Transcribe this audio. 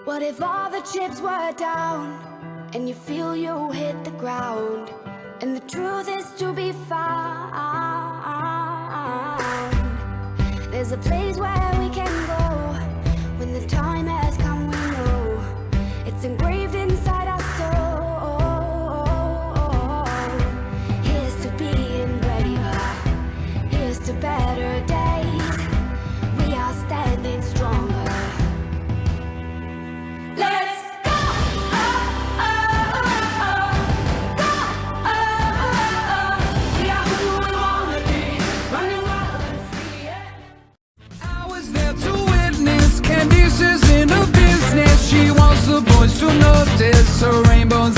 What if all the chips were down and you feel you hit the ground, and the truth is to be found? There's a place where we can go when the time has come, we know. It's engraved inside our soul. Here's to being braver, here's to better days. We are standing stronger. Let's go! We are who we wanna be, running wild and free, yeah. I was there to witness Candice is in her business. She wants the boys to notice her rainbows